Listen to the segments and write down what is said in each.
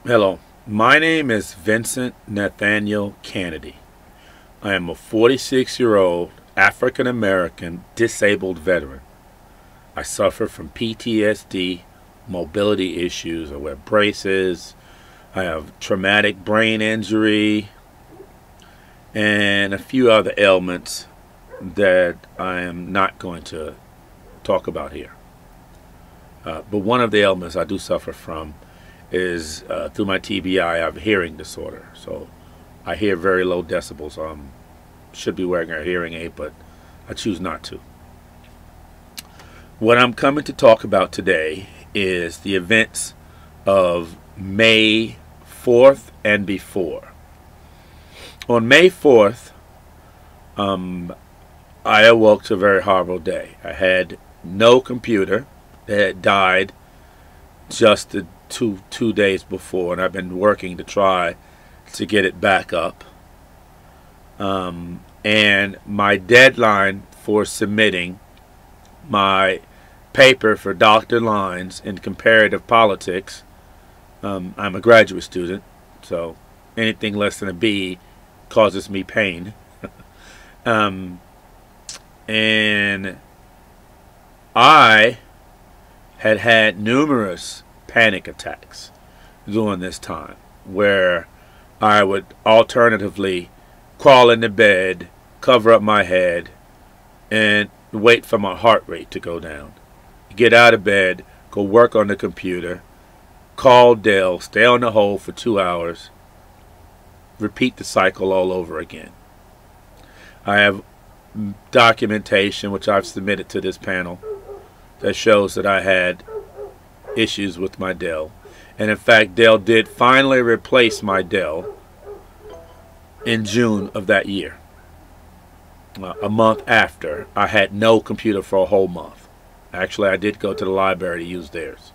Hello, my name is Vincent Nathaniel Cannady. I am a 46-year-old African American disabled veteran. I suffer from PTSD, mobility issues, I wear braces, I have traumatic brain injury, and a few other ailments that I am not going to talk about here. But one of the ailments I do suffer from is through my TBI. I have a hearing disorder, so I hear very low decibels. Should be wearing a hearing aid, but I choose not to. What I'm coming to talk about today is the events of May 4th and before. On May 4th, I awoke to a very horrible day. I had no computer that had died just the two days before, and I've been working to try to get it back up. And my deadline for submitting my paper for Dr. Lines in comparative politics, I'm a graduate student, so anything less than a B causes me pain. And I had numerous panic attacks during this time, where I would alternatively crawl into bed, cover up my head, and wait for my heart rate to go down. Get out of bed, go work on the computer, call Dell, stay on the hold for 2 hours, repeat the cycle all over again. I have documentation which I've submitted to this panel that shows that I had issues with my Dell, and in fact Dell did finally replace my Dell in June of that year, a month after I had no computer for a whole month. Actually, I did go to the library to use theirs,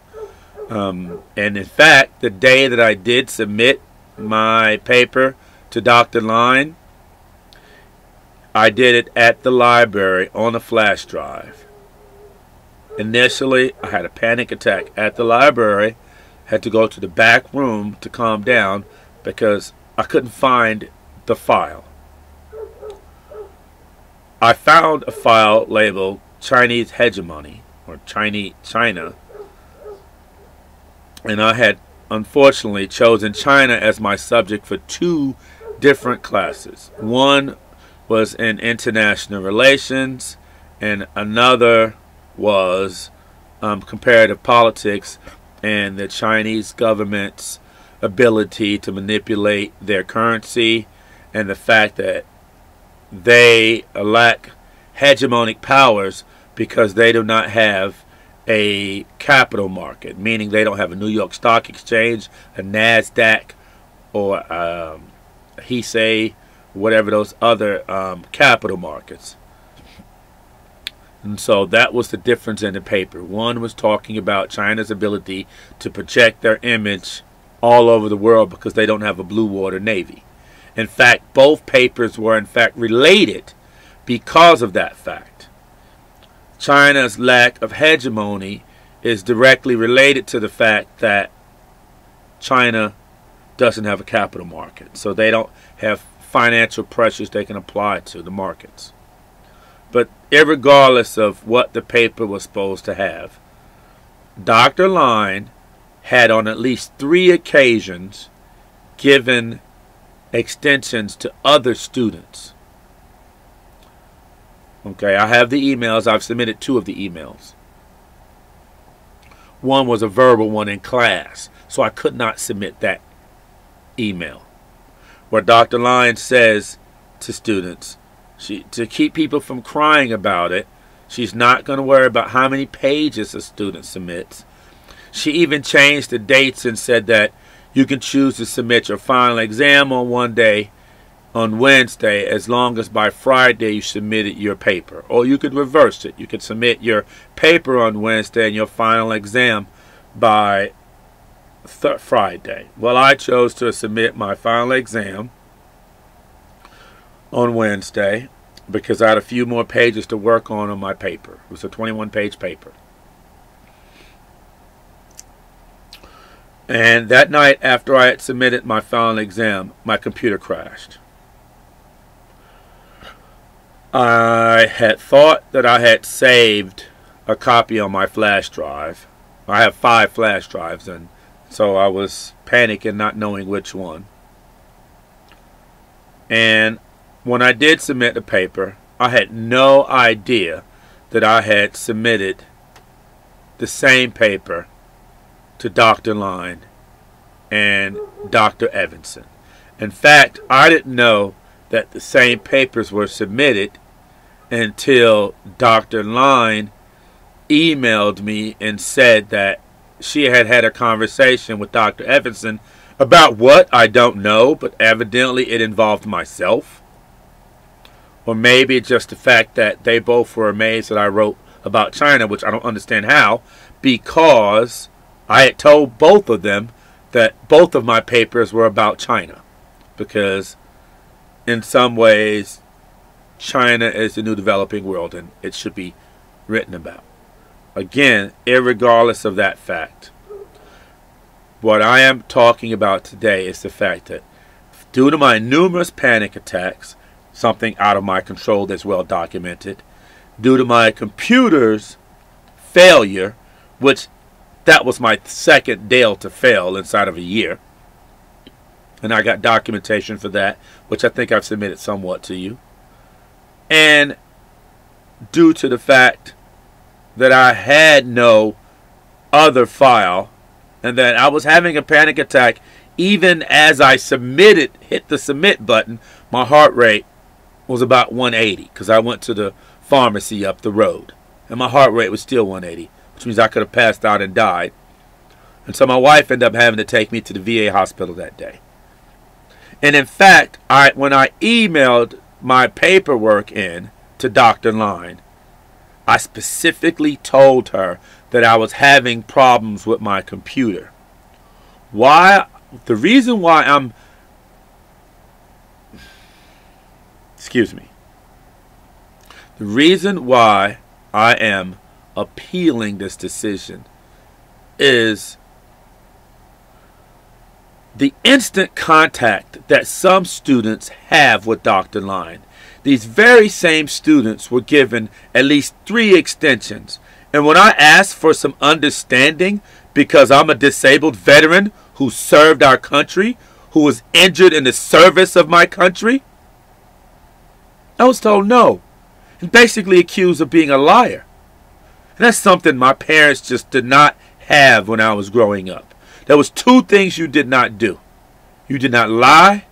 and in fact the day that I did submit my paper to Dr. Line, I did it at the library on a flash drive. Initially, I had a panic attack at the library, had to go to the back room to calm down because I couldn't find the file. I found a file labeled Chinese Hegemony, or China, and I had unfortunately chosen China as my subject for 2 different classes. One was in international relations, and another was comparative politics and the Chinese government's ability to manipulate their currency, and the fact that they lack hegemonic powers because they do not have a capital market, meaning they don't have a New York Stock Exchange, a NASDAQ, or a HISE, whatever those other capital markets. And so that was the difference in the paper. One was talking about China's ability to project their image all over the world because they don't have a blue water navy. In fact, both papers were in fact related because of that fact. China's lack of hegemony is directly related to the fact that China doesn't have a capital market, so they don't have financial pressures they can apply to the markets. But irregardless of what the paper was supposed to have, Dr. Line had on at least 3 occasions given extensions to other students. Okay, I have the emails. I've submitted 2 of the emails. One was a verbal one in class, so I could not submit that email, where Dr. Line says to students, to keep people from crying about it, she's not going to worry about how many pages a student submits. She even changed the dates and said that you can choose to submit your final exam on one day, on Wednesday, as long as by Friday you submitted your paper. Or you could reverse it. You could submit your paper on Wednesday and your final exam by Friday. Well, I chose to submit my final exam on Wednesday because I had a few more pages to work on my paper. It was a 21-page paper. And that night, after I had submitted my final exam, my computer crashed. I had thought that I had saved a copy on my flash drive. I have 5 flash drives, and so I was panicking, not knowing which one. And when I did submit the paper, I had no idea that I had submitted the same paper to Dr. Line and Dr. Vincent. In fact, I didn't know that the same papers were submitted until Dr. Line emailed me and said that she had had a conversation with Dr. Vincent about what, I don't know, but evidently it involved myself. Or maybe just the fact that they both were amazed that I wrote about China, which I don't understand how, because I had told both of them that both of my papers were about China. Because in some ways, China is the new developing world and it should be written about. Again, irregardless of that fact, what I am talking about today is the fact that due to my numerous panic attacks, something out of my control that's well documented, due to my computer's failure, which that was my second Dell to fail inside of a year, and I got documentation for that, which I think I've submitted somewhat to you, and due to the fact that I had no other file, and that I was having a panic attack even as I hit the submit button, my heart rate was about 180 because I went to the pharmacy up the road, and my heart rate was still 180, which means I could have passed out and died. And so my wife ended up having to take me to the VA hospital that day. And in fact, when I emailed my paperwork in to Dr. Line, I specifically told her that I was having problems with my computer. The reason why I am appealing this decision is the instant contact that some students have with Dr. Line. These very same students were given at least 3 extensions. And when I asked for some understanding, because I'm a disabled veteran who served our country, who was injured in the service of my country, I was told no, and basically accused of being a liar. And that's something my parents just did not have when I was growing up. There was 2 things you did not do. You did not lie,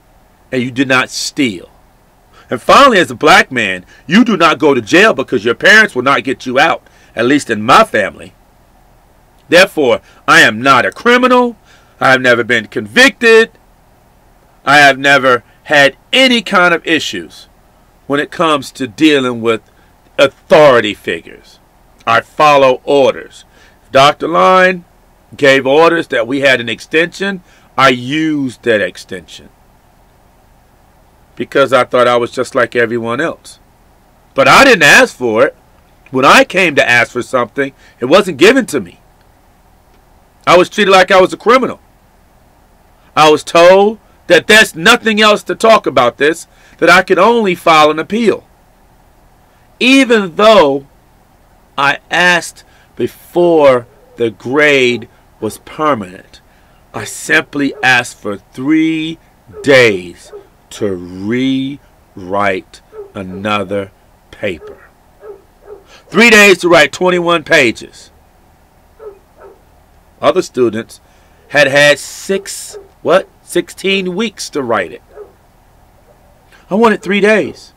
and you did not steal. And finally, as a black man, you do not go to jail because your parents will not get you out, at least in my family. Therefore, I am not a criminal. I have never been convicted. I have never had any kind of issues when it comes to dealing with authority figures. I follow orders. If Dr. Line gave orders that we had an extension, I used that extension, because I thought I was just like everyone else. But I didn't ask for it. When I came to ask for something, it wasn't given to me. I was treated like I was a criminal. I was told that there's nothing else to talk about this, that I could only file an appeal. Even though I asked before the grade was permanent, I simply asked for 3 days to rewrite another paper. 3 days to write 21 pages. Other students had 16 weeks to write it. I wanted 3 days.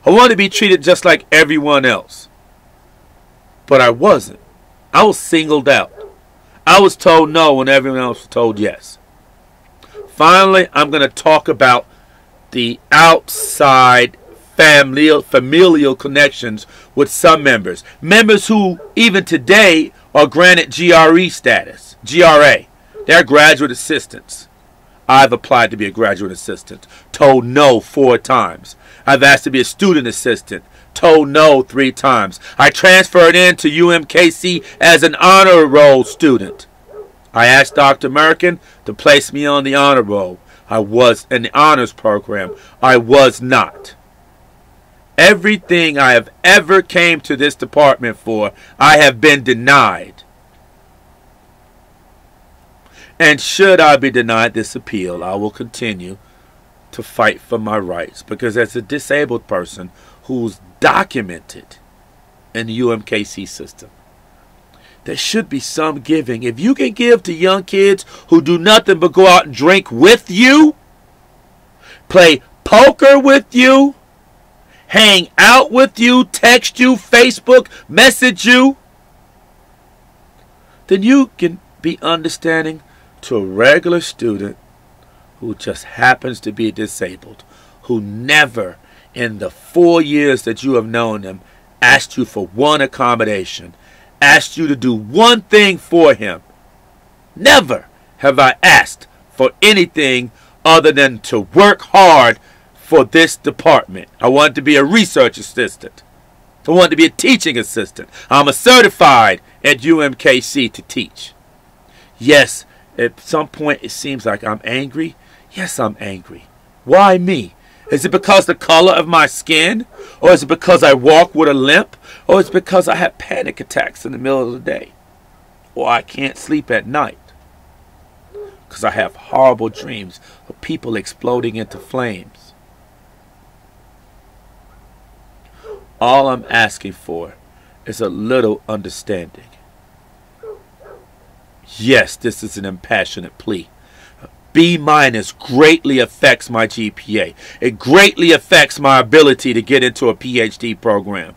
I wanted to be treated just like everyone else. But I wasn't. I was singled out. I was told no when everyone else was told yes. Finally, I'm going to talk about the outside familial connections with some members. Members who, even today, are granted GRE status. GRA. They're graduate assistants. I've applied to be a graduate assistant. Told no 4 times. I've asked to be a student assistant. Told no 3 times. I transferred into UMKC as an honor roll student. I asked Dr. American to place me on the honor roll. I was in the honors program. I was not. Everything I have ever came to this department for, I have been denied. And should I be denied this appeal, I will continue to fight for my rights, because as a disabled person who's documented in the UMKC system, there should be some giving. If you can give to young kids who do nothing but go out and drink with you, play poker with you, hang out with you, text you, Facebook, message you, then you can be understanding to a regular student who just happens to be disabled, who never in the 4 years that you have known them asked you for one accommodation, asked you to do one thing for him. Never have I asked for anything other than to work hard for this department. I wanted to be a research assistant. I wanted to be a teaching assistant. I'm a certified at UMKC to teach. Yes, at some point it seems like I'm angry. Yes, I'm angry. Why me? Is it because the color of my skin? Or is it because I walk with a limp? Or is it because I have panic attacks in the middle of the day? Or I can't sleep at night? Because I have horrible dreams of people exploding into flames. All I'm asking for is a little understanding. Yes, this is an impassionate plea. B- greatly affects my GPA. It greatly affects my ability to get into a PhD program.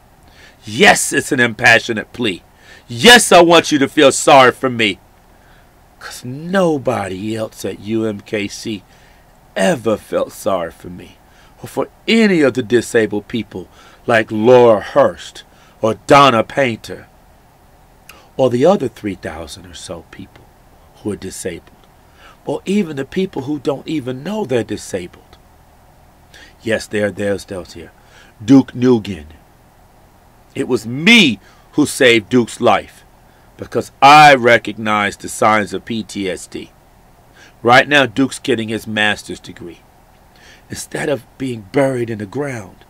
Yes, it's an impassionate plea. Yes, I want you to feel sorry for me. Because nobody else at UMKC ever felt sorry for me, or for any of the disabled people like Laura Hurst or Donna Painter, or the other 3,000 or so people who are disabled, or even the people who don't even know they're disabled. Yes, there's here. Duke Nugent. It was me who saved Duke's life, because I recognized the signs of PTSD. Right now, Duke's getting his master's degree. Instead of being buried in the ground,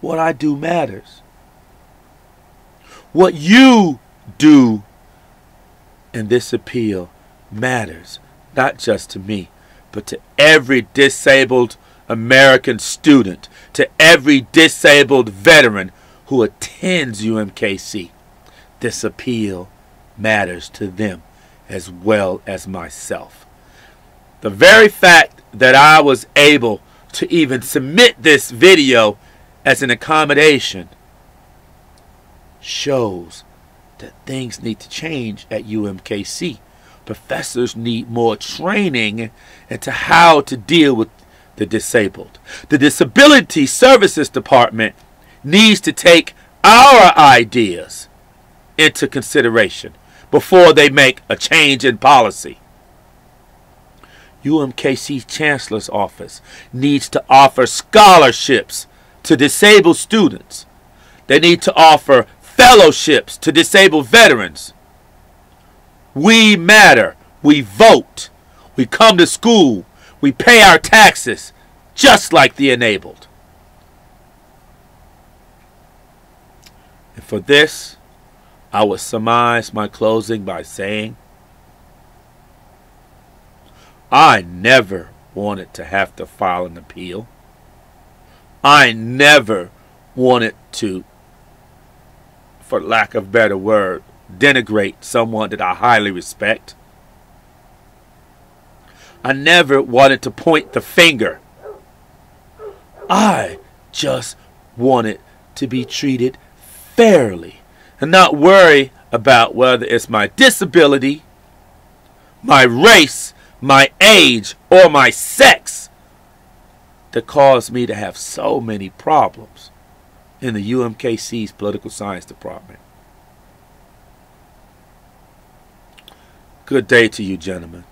what I do matters. What you do in this appeal matters, not just to me, but to every disabled American student, to every disabled veteran who attends UMKC. This appeal matters to them as well as myself. The very fact that I was able to even submit this video as an accommodation shows that things need to change at UMKC. Professors need more training into how to deal with the disabled. The Disability Services Department needs to take our ideas into consideration before they make a change in policy. UMKC's Chancellor's Office needs to offer scholarships to disabled students. They need to offer fellowships to disabled veterans. We matter. We vote. We come to school. We pay our taxes just like the enabled. And for this, I would surmise my closing by saying, I never wanted to have to file an appeal. I never wanted to, for lack of a better word, denigrate someone that I highly respect. I never wanted to point the finger. I just wanted to be treated fairly and not worry about whether it's my disability, my race, my age, or my sex that caused me to have so many problems in the UMKC's political science department. Good day to you, gentlemen.